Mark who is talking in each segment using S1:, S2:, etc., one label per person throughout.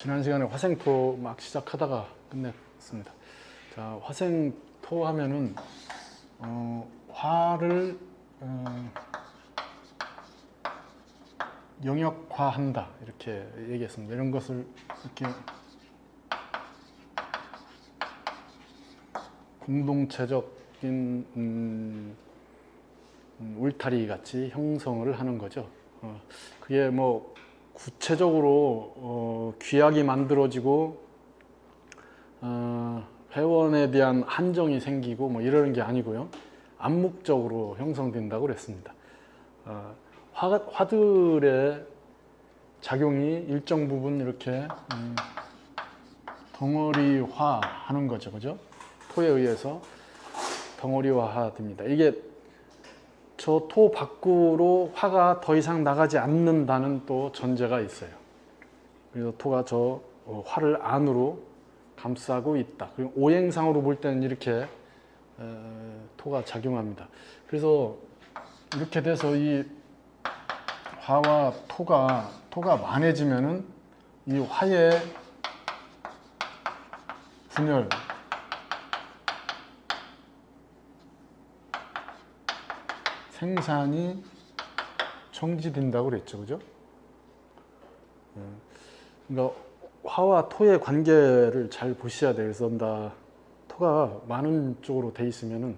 S1: 지난 시간에 화생토 막 시작하다가 끝냈습니다. 자, 화생토 하면은 화를 영역화한다 이렇게 얘기했습니다. 이런 것을 이렇게 공동체적인 울타리 같이 형성을 하는 거죠. 그게 뭐 구체적으로 규약이 만들어지고 회원에 대한 한정이 생기고 뭐 이러는 게 아니고요. 암묵적으로 형성된다고 그랬습니다. 화들의 작용이 일정 부분 이렇게 덩어리화 하는 거죠. 그죠? 토에 의해서 덩어리화 됩니다. 이게 저 토 밖으로 화가 더 이상 나가지 않는다는 또 전제가 있어요. 그래서 토가 저 화를 안으로 감싸고 있다. 그리고 오행상으로 볼 때는 이렇게 토가 작용합니다. 그래서 이렇게 돼서 이 화와 토가 만해지면은 이 화의 분열, 생산이 정지된다고 그랬죠. 그죠? 그러니까 화와 토의 관계를 잘 보셔야 돼요. 그래서 토가 많은 쪽으로 돼 있으면은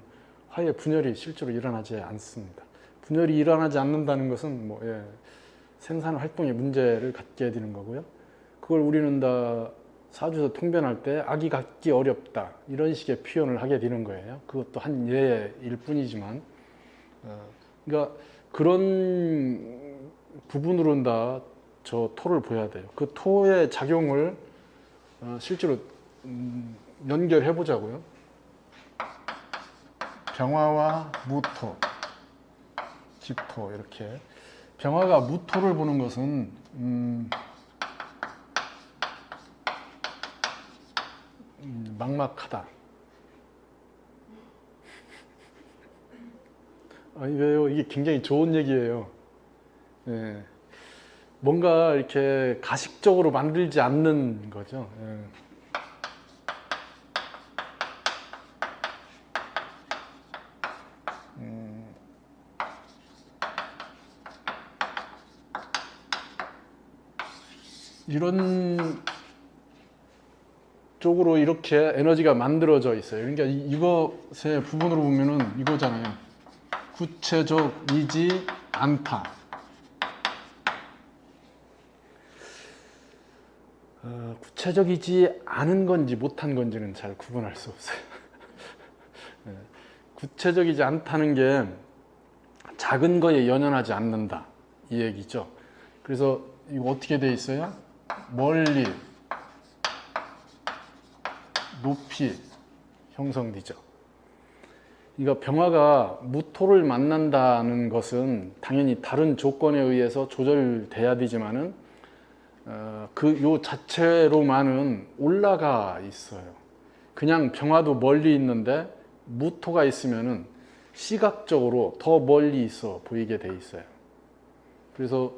S1: 화의 분열이 실제로 일어나지 않습니다. 분열이 일어나지 않는다는 것은 생산 활동에 문제를 갖게 되는 거고요. 그걸 우리는 다 사주에서 통변할 때 악이 갖기 어렵다 이런 식의 표현을 하게 되는 거예요. 그것도 한 예일 뿐이지만 그러니까 그런 부분으로는 다 저 토를 보여야 돼요. 그 토의 작용을 실제로 연결해 보자고요. 병화와 무토, 집토 이렇게 병화가 무토를 보는 것은 막막하다. 아니 왜요? 이게 굉장히 좋은 얘기예요. 예. 뭔가 이렇게 가식적으로 만들지 않는 거죠. 예. 이런 쪽으로 이렇게 에너지가 만들어져 있어요. 그러니까 이것의 부분으로 보면은 이거잖아요. 구체적이지 않다. 구체적이지 않은 건지 못한 건지는 잘 구분할 수 없어요. 구체적이지 않다는 게 작은 거에 연연하지 않는다 이 얘기죠. 그래서 이거 어떻게 돼 있어요? 멀리, 높이 형성되죠. 그러니까 병화가 무토를 만난다는 것은 당연히 다른 조건에 의해서 조절돼야 되지만은 요 자체로만은 올라가 있어요. 그냥 병화도 멀리 있는데 무토가 있으면은 시각적으로 더 멀리 있어 보이게 돼 있어요. 그래서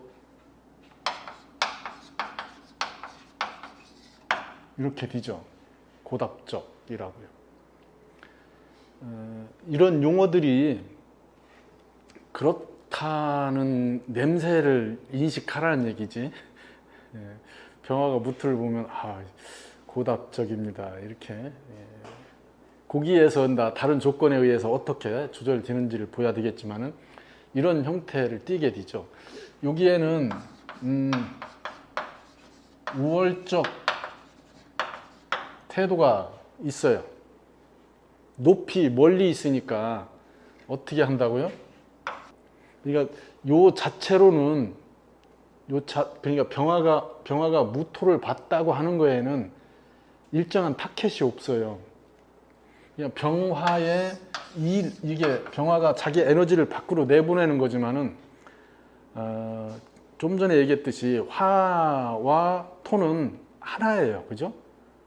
S1: 이렇게 되죠. 고답적이라고요. 이런 용어들이 그렇다는 냄새를 인식하라는 얘기지. 병화가 무토를 보면 고답적입니다. 이렇게 거기에서 다른 조건에 의해서 어떻게 조절되는지를 보여야 되겠지만은 이런 형태를 띠게 되죠. 여기에는 우월적 태도가 있어요. 높이 멀리 있으니까 어떻게 한다고요? 그러니까 요 자체로는 그러니까 병화가 무토를 봤다고 하는 거에는 일정한 타켓이 없어요. 그냥 병화의 이게 병화가 자기 에너지를 밖으로 내보내는 거지만은 좀 전에 얘기했듯이 화와 토는 하나예요. 그죠?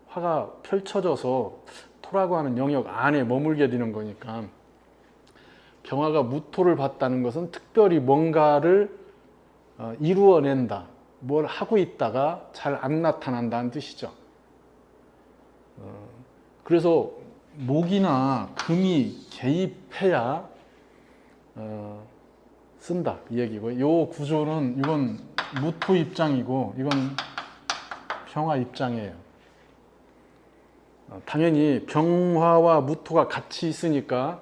S1: 화가 펼쳐져서 토라고 하는 영역 안에 머물게 되는 거니까 병화가 무토를 봤다는 것은 특별히 뭔가를 이루어낸다 뭘 하고 있다가 잘 안 나타난다는 뜻이죠. 그래서 목이나 금이 개입해야 쓴다 이 얘기고, 이 구조는 이건 무토 입장이고 이건 병화 입장이에요. 당연히 병화와 무토가 같이 있으니까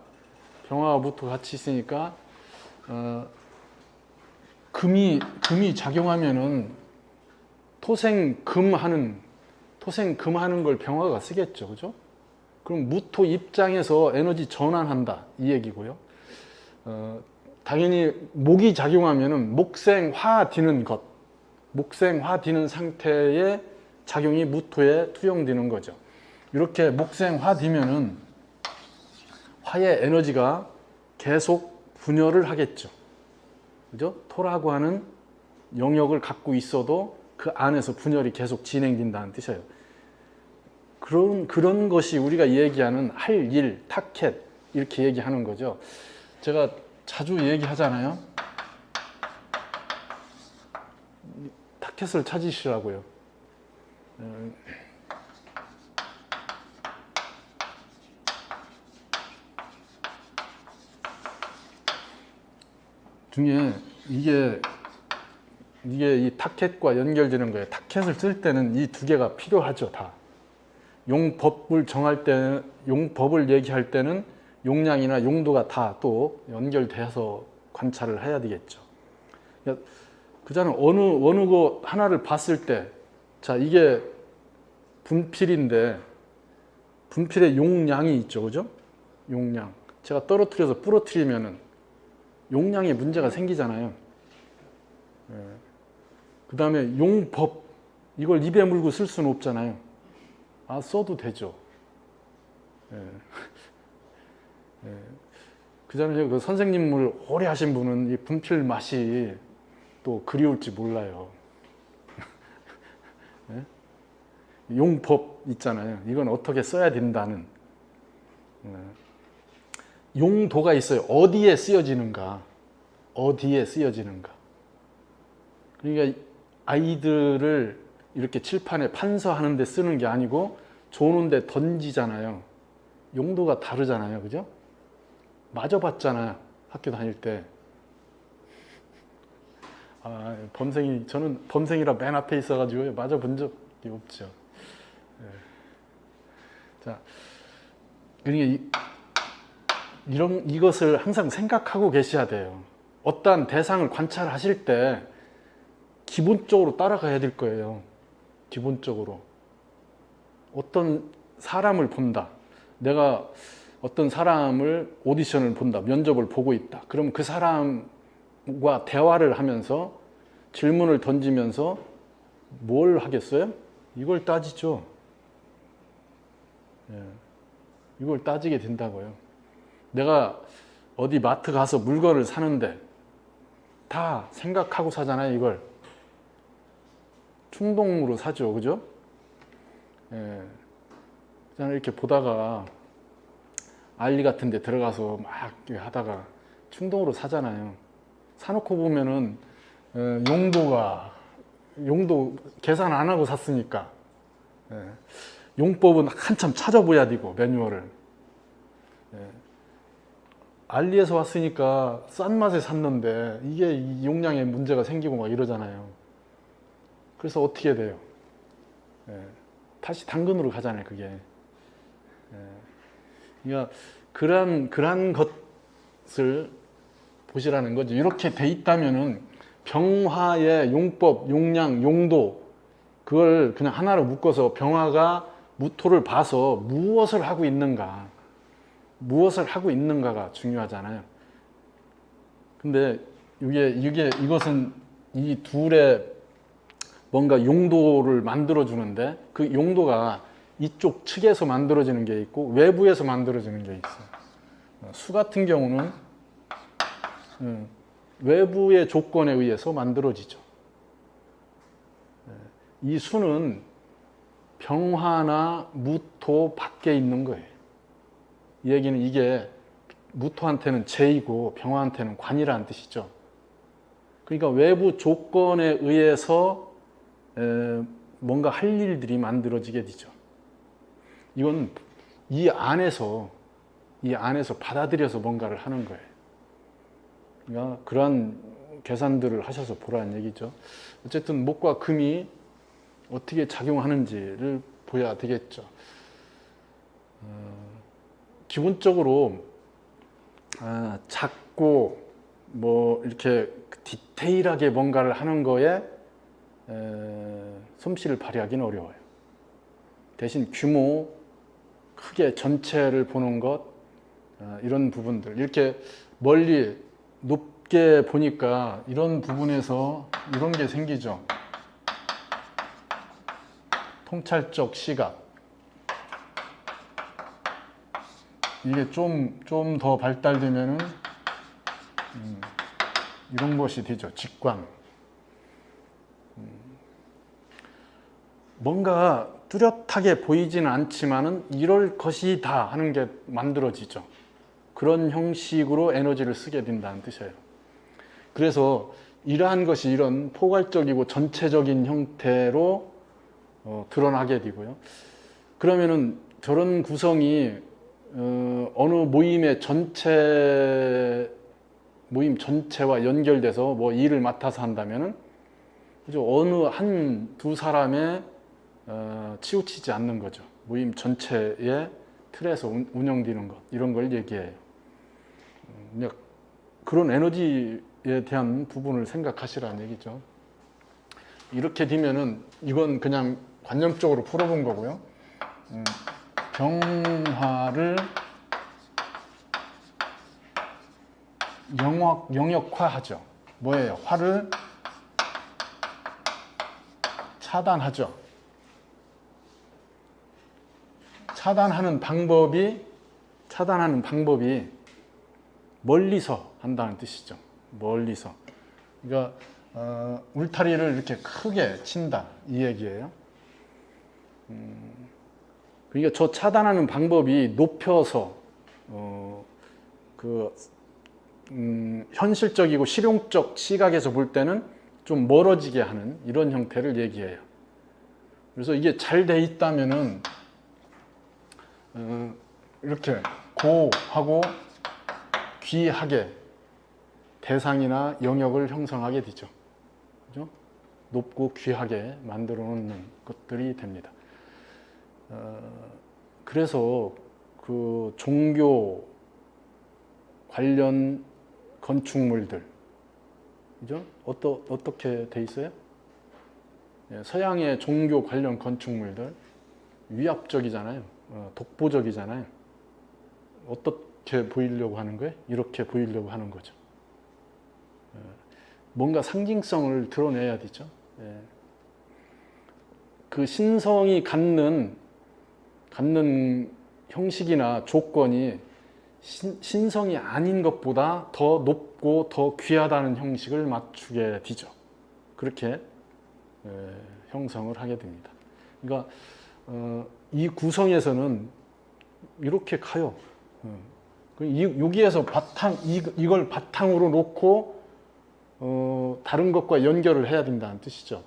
S1: 금이 작용하면은 토생금하는 걸 병화가 쓰겠죠, 그죠? 그럼 무토 입장에서 에너지 전환한다 이 얘기고요. 당연히 목이 작용하면은 목생화 디는 상태의 작용이 무토에 투영되는 거죠. 이렇게 목생화 디면은 화의 에너지가 계속 분열을 하겠죠. 그죠? 토라고 하는 영역을 갖고 있어도 그 안에서 분열이 계속 진행된다는 뜻이에요. 그런 것이 우리가 얘기하는 할 일, 타켓 이렇게 얘기하는 거죠. 제가 자주 얘기하잖아요. 타켓을 찾으시라고요. 중에 이게 이 타켓과 연결되는 거예요. 타켓을 쓸 때는 이 두 개가 필요하죠, 다. 용법을 정할 때, 용법을 얘기할 때는 용량이나 용도가 다 또 연결돼서 관찰을 해야 되겠죠. 그자는 어느 거 하나를 봤을 때, 자, 이게 분필인데, 분필에 용량이 있죠, 그죠? 용량. 제가 떨어뜨려서 부러뜨리면은 용량에 문제가 생기잖아요. 그 다음에 용법, 이걸 입에 물고 쓸 수는 없잖아요. 써도 되죠. 그전에 그 선생님을 오래 하신 분은 이 분필 맛이 또 그리울지 몰라요. 용법 있잖아요. 이건 어떻게 써야 된다는 용도가 있어요. 어디에 쓰여지는가. 그러니까 아이들을 이렇게 칠판에 판서하는 데 쓰는 게 아니고 조는 데 던지잖아요. 용도가 다르잖아요. 그죠? 맞아봤잖아요. 학교 다닐 때. 저는 범생이라 맨 앞에 있어가지고 맞아본 적이 없죠. 자, 그러니까 이것을 항상 생각하고 계셔야 돼요. 어떠한 대상을 관찰하실 때 기본적으로 따라가야 될 거예요. 기본적으로. 어떤 사람을 본다. 내가 어떤 사람을 오디션을 본다. 면접을 보고 있다. 그럼 그 사람과 대화를 하면서 질문을 던지면서 뭘 하겠어요? 이걸 따지죠. 이걸 따지게 된다고요. 내가 어디 마트 가서 물건을 사는데 다 생각하고 사잖아요, 이걸. 충동으로 사죠, 그죠? 그냥 이렇게 보다가 알리 같은 데 들어가서 막 하다가 충동으로 사잖아요. 사놓고 보면은 용도 계산 안 하고 샀으니까 용법은 한참 찾아봐야 되고 매뉴얼을. 알리에서 왔으니까 싼 맛에 샀는데 이게 이 용량에 문제가 생기고 막 이러잖아요. 그래서 어떻게 돼요? 다시 당근으로 가잖아요, 그게. 그러니까 그러한 것을 보시라는 거죠. 이렇게 돼 있다면은 병화의 용법, 용량, 용도 그걸 그냥 하나로 묶어서 병화가 무토를 봐서 무엇을 하고 있는가가 중요하잖아요. 근데 이것은 이 둘의 뭔가 용도를 만들어 주는데 그 용도가 이쪽 측에서 만들어지는 게 있고 외부에서 만들어지는 게 있어요. 수 같은 경우는 외부의 조건에 의해서 만들어지죠. 이 수는 병화나 무토 밖에 있는 거예요. 이 얘기는 이게 무토한테는 재이고 병화한테는 관이라는 뜻이죠. 그러니까 외부 조건에 의해서 뭔가 할 일들이 만들어지게 되죠. 이건 이 안에서 받아들여서 뭔가를 하는 거예요. 그러니까 그러한 계산들을 하셔서 보라는 얘기죠. 어쨌든 목과 금이 어떻게 작용하는지를 보여야 되겠죠. 기본적으로 작고 뭐 이렇게 디테일하게 뭔가를 하는 거에 솜씨를 발휘하기는 어려워요. 대신 규모, 크게 전체를 보는 것, 이런 부분들 이렇게 멀리 높게 보니까 이런 부분에서 이런 게 생기죠. 통찰적 시각. 이게 좀 더 발달되면은 이런 것이 되죠. 직관. 뭔가 뚜렷하게 보이지는 않지만은 이럴 것이다 하는 게 만들어지죠. 그런 형식으로 에너지를 쓰게 된다는 뜻이에요. 그래서 이러한 것이 이런 포괄적이고 전체적인 형태로 드러나게 되고요. 그러면은 저런 구성이 어느 모임 전체와 연결돼서 뭐 일을 맡아서 한다면은 그죠? 어느 두 사람에 치우치지 않는 거죠. 모임 전체의 틀에서 운영되는 것 이런 걸 얘기해요. 그런 에너지에 대한 부분을 생각하시라는 얘기죠. 이렇게 되면은 이건 그냥 관념적으로 풀어본 거고요. 병화를 영역화하죠. 뭐예요? 화를 차단하죠. 차단하는 방법이 멀리서 한다는 뜻이죠. 멀리서. 그러니까 울타리를 이렇게 크게 친다 이 얘기예요. 그러니까 저 차단하는 방법이 높여서 현실적이고 실용적 시각에서 볼 때는 좀 멀어지게 하는 이런 형태를 얘기해요. 그래서 이게 잘 돼 있다면은 이렇게 고하고 귀하게 대상이나 영역을 형성하게 되죠. 그죠? 높고 귀하게 만들어 놓는 것들이 됩니다. 그래서 그 종교 관련 건축물들, 그죠? 어떻게 돼 있어요? 서양의 종교 관련 건축물들 위압적이잖아요. 독보적이잖아요. 어떻게 보이려고 하는 거예요? 이렇게 보이려고 하는 거죠. 뭔가 상징성을 드러내야 되죠. 그 신성이 갖는 형식이나 조건이 신성이 아닌 것보다 더 높고 더 귀하다는 형식을 맞추게 되죠. 그렇게 형성을 하게 됩니다. 그러니까 이 구성에서는 이렇게 가요. 여기에서 이걸 바탕으로 놓고 다른 것과 연결을 해야 된다는 뜻이죠.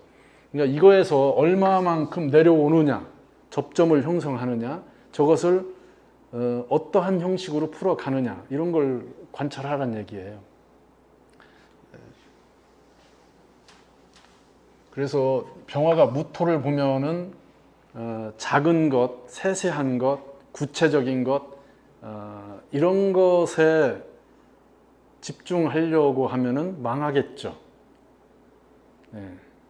S1: 그러니까 이거에서 얼마만큼 내려오느냐, 접점을 형성하느냐, 저것을 어떠한 형식으로 풀어가느냐 이런 걸 관찰하라는 얘기예요. 그래서 병화가 무토를 보면은 작은 것, 세세한 것, 구체적인 것 이런 것에 집중하려고 하면은 망하겠죠.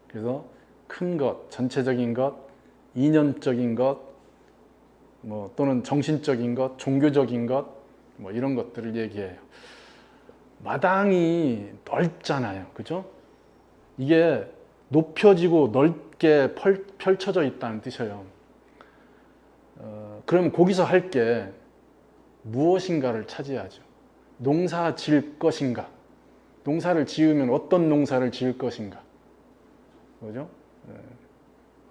S1: 그래서 큰 것, 전체적인 것, 이념적인 것, 또는 정신적인 것, 종교적인 것, 이런 것들을 얘기해요. 마당이 넓잖아요. 그죠? 이게 높여지고 넓게 펼쳐져 있다는 뜻이에요. 그럼 거기서 할 게 무엇인가를 차지하죠. 농사 지을 것인가? 농사를 지으면 어떤 농사를 지을 것인가? 그죠?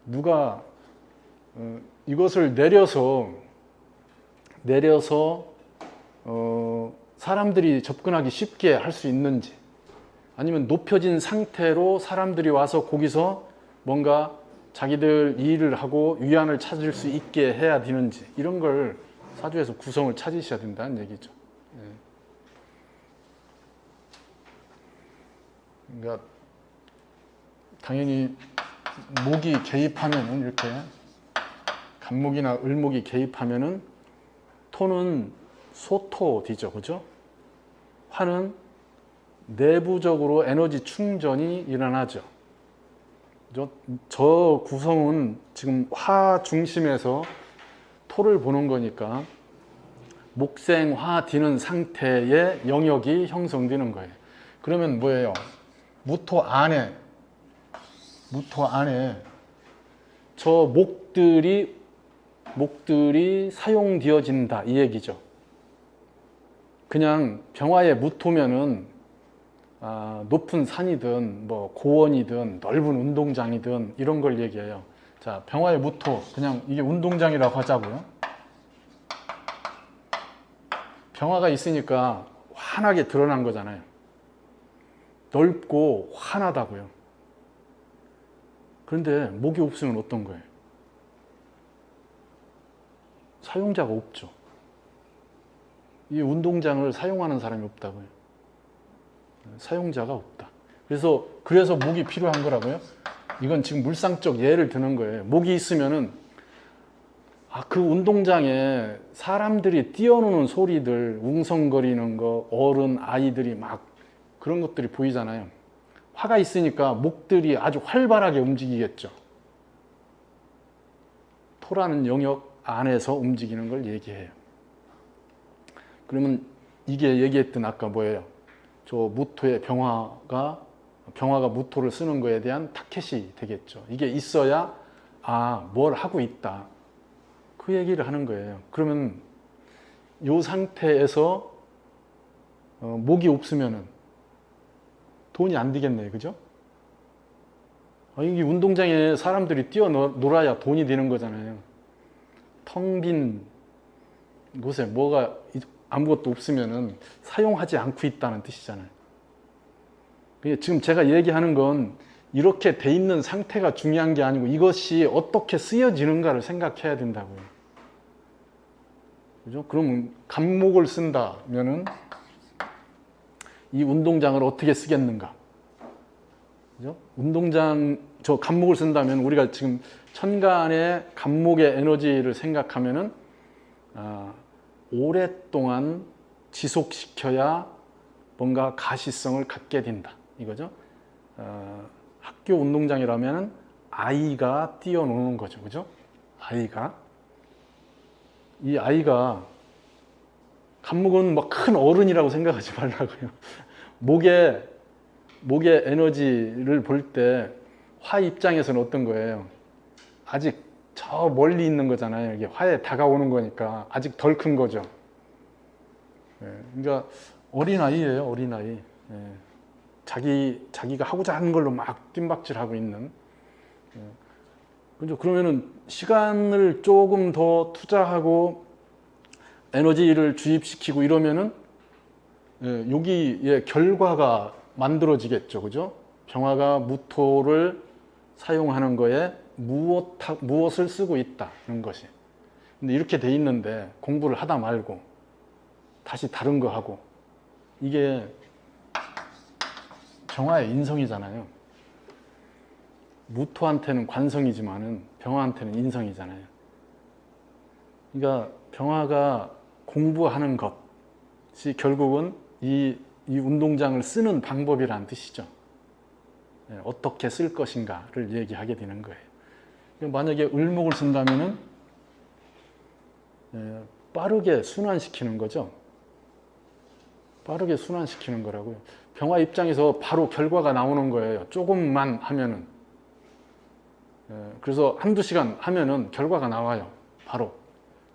S1: 누가 이것을 내려서 사람들이 접근하기 쉽게 할 수 있는지, 아니면 높여진 상태로 사람들이 와서 거기서 뭔가 자기들 일을 하고 위안을 찾을 수 있게 해야 되는지, 이런 걸 사주에서 구성을 찾으셔야 된다는 얘기죠. 그러니까 당연히 목이 개입하면은, 이렇게 간목이나 을목이 개입하면은 토는 소토디죠, 그죠? 화는 내부적으로 에너지 충전이 일어나죠. 저 구성은 지금 화 중심에서 토를 보는 거니까 목생 화 디는 상태의 영역이 형성되는 거예요. 그러면 뭐예요? 무토 안에 저 목들이 사용되어진다, 이 얘기죠. 그냥 병화에 무토면은 높은 산이든 뭐 고원이든 넓은 운동장이든 이런 걸 얘기해요. 자, 병화의 무토, 그냥 이게 운동장이라고 하자고요. 병화가 있으니까 환하게 드러난 거잖아요. 넓고 환하다고요. 그런데 목이 없으면 어떤 거예요? 사용자가 없죠. 이 운동장을 사용하는 사람이 없다고요. 사용자가 없다. 그래서 목이 필요한 거라고요. 이건 지금 물상적 예를 드는 거예요. 목이 있으면은 그 운동장에 사람들이 뛰어노는 소리들, 웅성거리는 거, 어른, 아이들이 막 그런 것들이 보이잖아요. 화가 있으니까 목들이 아주 활발하게 움직이겠죠. 토라는 영역 안에서 움직이는 걸 얘기해요. 그러면 이게 얘기했던 아까 뭐예요? 저 무토의 병화가 무토를 쓰는 거에 대한 타켓이 되겠죠. 이게 있어야 뭘 하고 있다, 그 얘기를 하는 거예요. 그러면 이 상태에서 목이 없으면은 돈이 안 되겠네요, 그죠? 이 운동장에 사람들이 뛰어놀아야 돈이 되는 거잖아요. 텅 빈 곳에 뭐가 아무것도 없으면은 사용하지 않고 있다는 뜻이잖아요. 지금 제가 얘기하는 건 이렇게 돼 있는 상태가 중요한 게 아니고 이것이 어떻게 쓰여지는가를 생각해야 된다고요. 그죠? 그럼 간목을 쓴다면은 이 운동장을 어떻게 쓰겠는가? 그죠? 저 간목을 쓴다면 우리가 지금 천간의 간목의 에너지를 생각하면은 오랫동안 지속시켜야 뭔가 가시성을 갖게 된다, 이거죠. 학교 운동장이라면 아이가 뛰어노는 거죠, 그죠? 이 아이가, 간목은 막 큰 어른이라고 생각하지 말라고요. 목의 에너지를 볼 때 화 입장에서는 어떤 거예요? 아직 저 멀리 있는 거잖아요. 이게 화에 다가오는 거니까 아직 덜 큰 거죠. 그러니까 어린아이예요, 어린아이. 자기가 하고자 하는 걸로 막 뜀박질하고 있는. 그죠? 그러면은 시간을 조금 더 투자하고 에너지를 주입시키고 이러면은 여기에 결과가 만들어지겠죠, 그죠? 병화가 무토를 사용하는 거에 무엇을 쓰고 있다는 것이. 근데 이렇게 돼 있는데 공부를 하다 말고 다시 다른 거 하고, 이게 병화의 인성이잖아요. 무토한테는 관성이지만은 병화한테는 인성이잖아요. 그러니까 병화가 공부하는 것이 결국은 이 운동장을 쓰는 방법이라는 뜻이죠. 어떻게 쓸 것인가를 얘기하게 되는 거예요. 만약에 을목을 쓴다면은 빠르게 순환시키는 거죠. 빠르게 순환시키는 거라고요. 병화 입장에서 바로 결과가 나오는 거예요. 조금만 하면은. 그래서 한두 시간 하면은 결과가 나와요. 바로.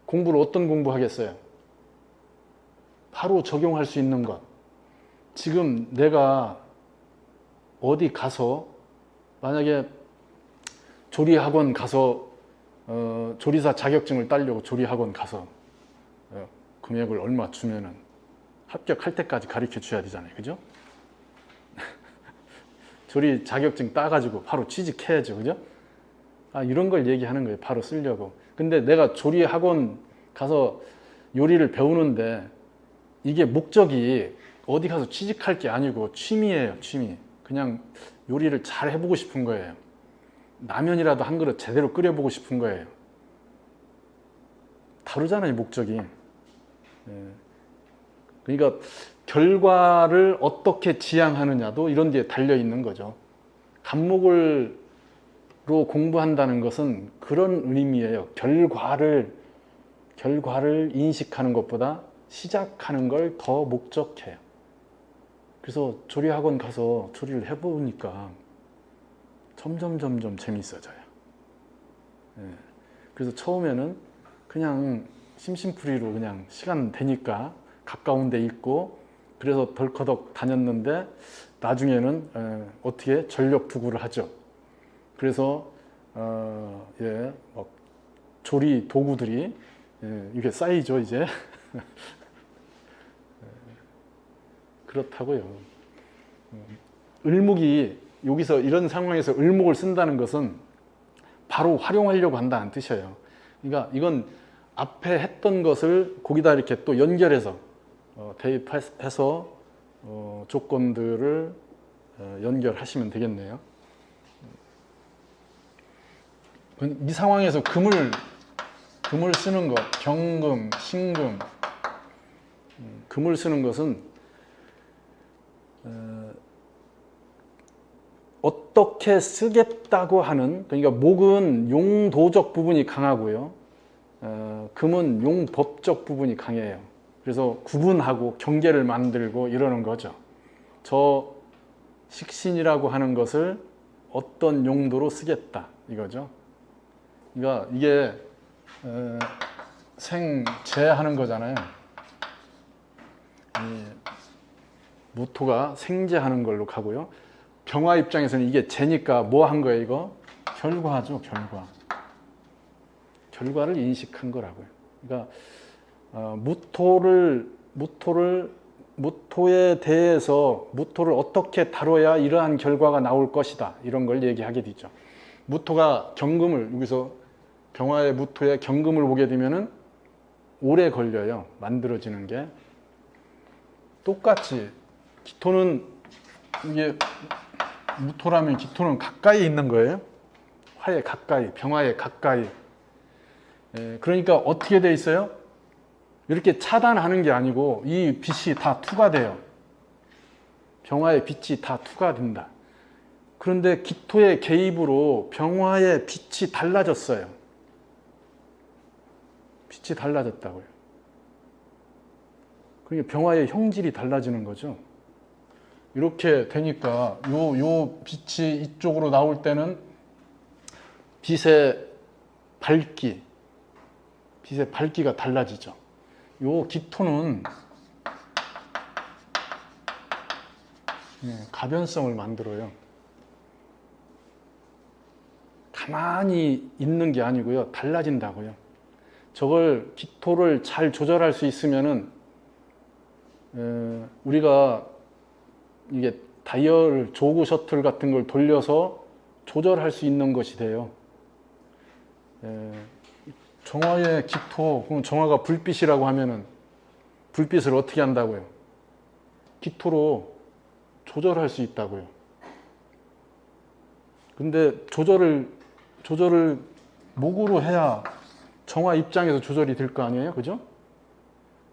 S1: 공부를 어떤 공부 하겠어요? 바로 적용할 수 있는 것. 지금 내가 어디 가서, 만약에 조리학원 가서 조리사 자격증을 따려고 조리학원 가서 금액을 얼마 주면은 합격할 때까지 가르쳐 줘야 되잖아요, 그죠? 조리 자격증 따가지고 바로 취직해야죠. 그죠? 아, 이런 걸 얘기하는 거예요. 바로 쓰려고. 근데 내가 조리 학원 가서 요리를 배우는데 이게 목적이 어디 가서 취직할 게 아니고 취미예요. 취미. 그냥 요리를 잘 해보고 싶은 거예요. 라면이라도 한 그릇 제대로 끓여보고 싶은 거예요. 다르잖아요, 목적이. 예. 그러니까 결과를 어떻게 지향하느냐도 이런 데에 달려 있는 거죠. 과목으로 공부한다는 것은 그런 의미예요. 결과를 인식하는 것보다 시작하는 걸 더 목적해요. 그래서 조리학원 가서 조리를 해보니까 점점 재밌어져요. 예. 그래서 처음에는 그냥 심심풀이로 그냥 시간 되니까 가까운 데 있고 그래서 덜커덕 다녔는데 나중에는 어떻게 전력 부구를 하죠. 그래서 막 조리 도구들이 이게 쌓이죠 이제. 그렇다고요. 을목이 여기서 이런 상황에서 을목을 쓴다는 것은 바로 활용하려고 한다는 뜻이에요. 그러니까 이건 앞에 했던 것을 거기다 이렇게 또 연결해서 대입해서 조건들을 연결하시면 되겠네요. 이 상황에서 금을 쓰는 것, 경금, 신금, 금을 쓰는 것은 어떻게 쓰겠다고 하는, 그러니까 목은 용도적 부분이 강하고요. 금은 용법적 부분이 강해요. 그래서 구분하고 경계를 만들고 이러는 거죠. 저 식신이라고 하는 것을 어떤 용도로 쓰겠다 이거죠. 그러니까 이게 생재하는 거잖아요. 무토가 생재하는 걸로 가고요. 병화 입장에서는 이게 재니까 뭐 한 거예요 이거? 결과죠, 결과. 결과를 인식한 거라고요. 그러니까 무토에 대해서 무토를 어떻게 다뤄야 이러한 결과가 나올 것이다 이런 걸 얘기하게 되죠. 무토가 경금을 여기서 병화의 무토에 경금을 보게 되면은 오래 걸려요. 만들어지는 게. 똑같이 기토는 이게 무토라면 기토는 가까이 있는 거예요. 화에 가까이, 병화에 가까이. 그러니까 어떻게 돼 있어요? 이렇게 차단하는 게 아니고 이 빛이 다 투가 돼요. 병화의 빛이 다 투가 된다. 그런데 기토의 개입으로 병화의 빛이 달라졌어요. 빛이 달라졌다고요. 그러니까 병화의 형질이 달라지는 거죠. 이렇게 되니까 요 빛이 이쪽으로 나올 때는 빛의 밝기가 달라지죠. 요 기토는 가변성을 만들어요. 가만히 있는 게 아니고요. 달라진다고요. 저걸 기토를 잘 조절할 수 있으면은 우리가 이게 다이얼 조구 셔틀 같은 걸 돌려서 조절할 수 있는 것이 돼요. 정화의 기토, 그럼 정화가 불빛이라고 하면은 불빛을 어떻게 한다고요? 기토로 조절할 수 있다고요. 근데 조절을 목으로 해야 정화 입장에서 조절이 될 거 아니에요? 그죠?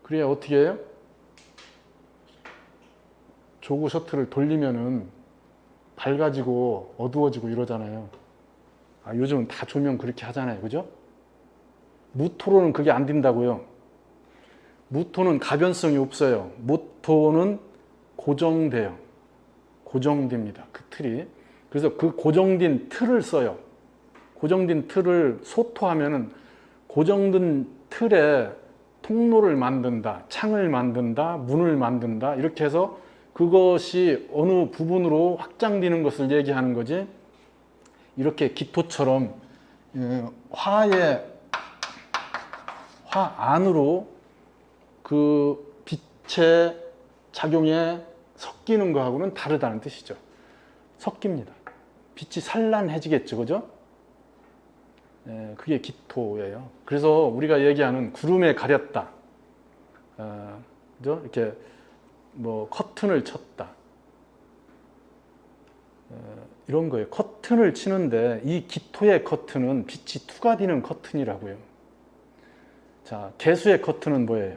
S1: 그래야 어떻게 해요? 조구 셔틀을 돌리면은 밝아지고 어두워지고 이러잖아요. 요즘은 다 조명 그렇게 하잖아요. 그죠? 무토로는 그게 안 된다고요. 무토는 가변성이 없어요. 무토는 고정돼요. 고정됩니다. 그 틀이. 그래서 그 고정된 틀을 써요. 고정된 틀을 소토하면은 고정된 틀에 통로를 만든다, 창을 만든다, 문을 만든다 이렇게 해서 그것이 어느 부분으로 확장되는 것을 얘기하는 거지. 이렇게 기토처럼 화 안으로 그 빛의 작용에 섞이는 거하고는 다르다는 뜻이죠. 섞입니다. 빛이 산란해지겠죠, 그죠? 예, 그게 기토예요. 그래서 우리가 얘기하는 구름에 가렸다, 그죠? 이렇게 뭐 커튼을 쳤다, 이런 거예요. 커튼을 치는데 이 기토의 커튼은 빛이 투과되는 커튼이라고요. 자, 개수의 커튼은 뭐예요?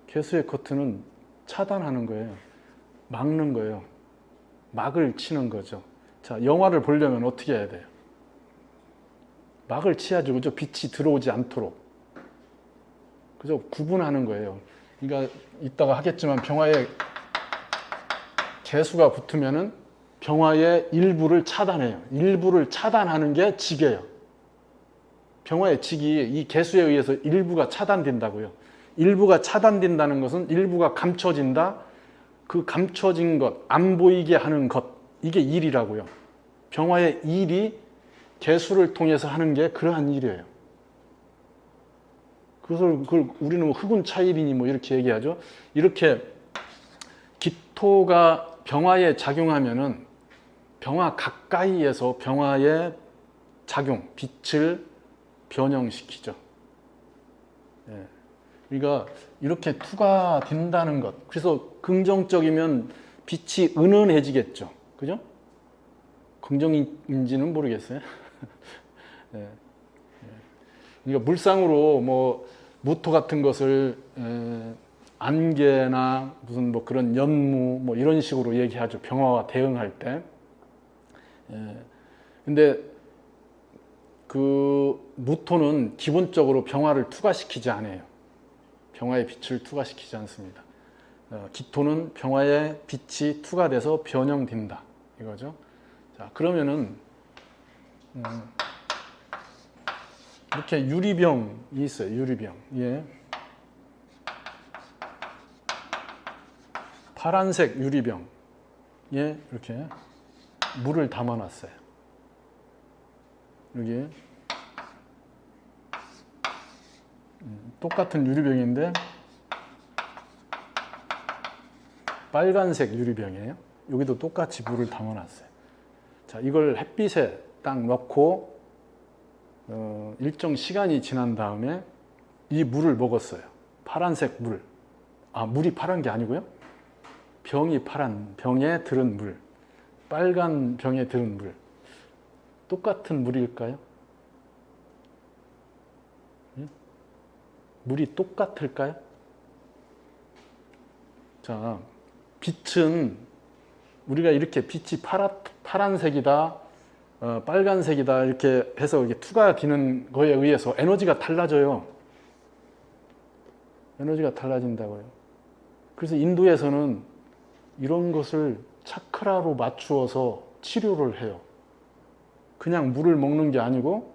S1: 개수의 커튼은 차단하는 거예요. 막는 거예요. 막을 치는 거죠. 자, 영화를 보려면 어떻게 해야 돼요? 막을 치야죠, 그죠? 빛이 들어오지 않도록. 그죠? 구분하는 거예요. 그러니까 이따가 하겠지만 병화에 개수가 붙으면은 병화의 일부를 차단해요. 일부를 차단하는 게 직이에요. 병화의 직이 이 개수에 의해서 일부가 차단된다고요. 일부가 차단된다는 것은 일부가 감춰진다. 그 감춰진 것, 안 보이게 하는 것, 이게 일이라고요. 병화의 일이 개수를 통해서 하는 게 그러한 일이에요. 그걸 우리는 뭐 흑운 차일이니 뭐 이렇게 얘기하죠. 이렇게 기토가 병화에 작용하면은 병화 가까이에서 병화의 작용, 빛을 변형시키죠. 예. 그러니까 이렇게 투과된다는 것. 그래서 긍정적이면 빛이 은은해지겠죠. 그죠? 긍정인지는 모르겠어요. 예. 그러니까 물상으로 뭐 무토 같은 것을 안개나 무슨 뭐 그런 연무 뭐 이런 식으로 얘기하죠. 병화와 대응할 때. 근데 그 무토는 기본적으로 병화를 투과시키지 않아요. 병화의 빛을 투과시키지 않습니다. 기토는 병화의 빛이 투과돼서 변형된다. 이거죠. 자, 그러면은 이렇게 유리병이 있어요. 유리병. 예. 파란색 유리병에 이렇게 물을 담아놨어요. 여기 똑같은 유리병인데 빨간색 유리병이에요. 여기도 똑같이 물을 담아놨어요. 자, 이걸 햇빛에 딱 넣고 일정 시간이 지난 다음에 이 물을 먹었어요. 파란색 물. 아, 물이 파란 게 아니고요. 병이 파란 병에 들은 물. 빨간 병에 들은 물. 똑같은 물일까요? 물이 똑같을까요? 자, 빛은 우리가 이렇게 빛이 파란색이다, 빨간색이다 이렇게 해서 이렇게 투과되는 거에 의해서 에너지가 달라져요. 에너지가 달라진다고요. 그래서 인도에서는 이런 것을 차크라로 맞추어서 치료를 해요. 그냥 물을 먹는 게 아니고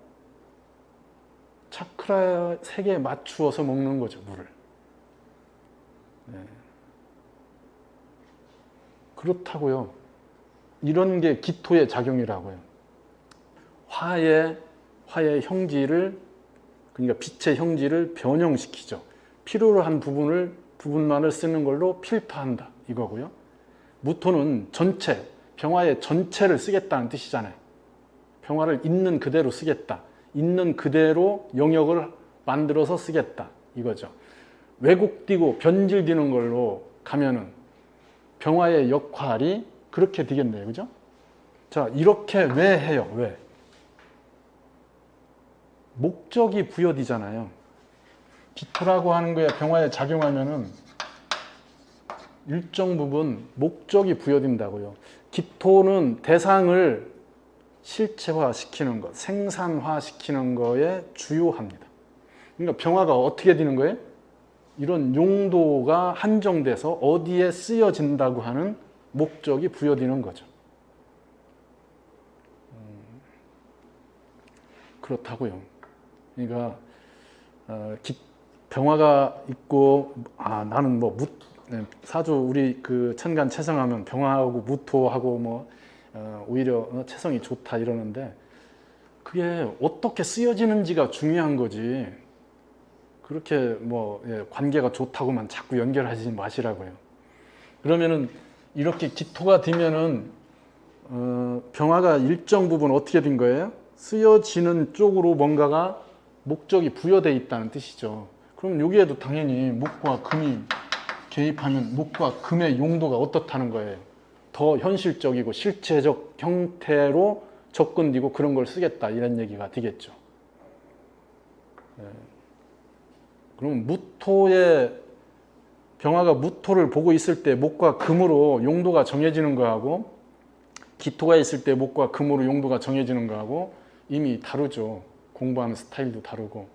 S1: 차크라 색에 맞추어서 먹는 거죠, 물을. 네. 그렇다고요. 이런 게 기토의 작용이라고요. 화의 형질을, 그러니까 빛의 형질을 변형시키죠. 필요로 한 부분만을 쓰는 걸로 필터한다 이거고요. 무토는 전체, 병화의 전체를 쓰겠다는 뜻이잖아요. 병화를 있는 그대로 쓰겠다. 있는 그대로 영역을 만들어서 쓰겠다 이거죠. 왜곡되고 변질되는 걸로 가면은 병화의 역할이 그렇게 되겠네요. 그죠? 자, 이렇게 왜 해요? 왜? 목적이 부여되잖아요. 기토라고 하는 거에 병화에 작용하면은 일정 부분 목적이 부여된다고요. 기토는 대상을 실체화시키는 것, 생산화시키는 거에 주요합니다. 그러니까 병화가 어떻게 되는 거예요? 이런 용도가 한정돼서 어디에 쓰여진다고 하는 목적이 부여되는 거죠. 그렇다고요. 그러니까 병화가 있고 나는 뭐 사주 우리 그 천간 채성하면 병화하고 무토하고 뭐 오히려 채성이 좋다 이러는데 그게 어떻게 쓰여지는지가 중요한 거지. 그렇게 뭐 관계가 좋다고만 자꾸 연결하지 마시라고요. 그러면은 이렇게 기토가 되면은 병화가 일정 부분 어떻게 된 거예요? 쓰여지는 쪽으로 뭔가가 목적이 부여되어 있다는 뜻이죠. 그럼 여기에도 당연히 목과 금이 개입하면 목과 금의 용도가 어떻다는 거예요. 더 현실적이고 실체적 형태로 접근되고 그런 걸 쓰겠다 이런 얘기가 되겠죠. 그럼 무토의 병화가 무토를 보고 있을 때 목과 금으로 용도가 정해지는 거하고 기토가 있을 때 목과 금으로 용도가 정해지는 거하고 이미 다르죠. 공부하는 스타일도 다르고.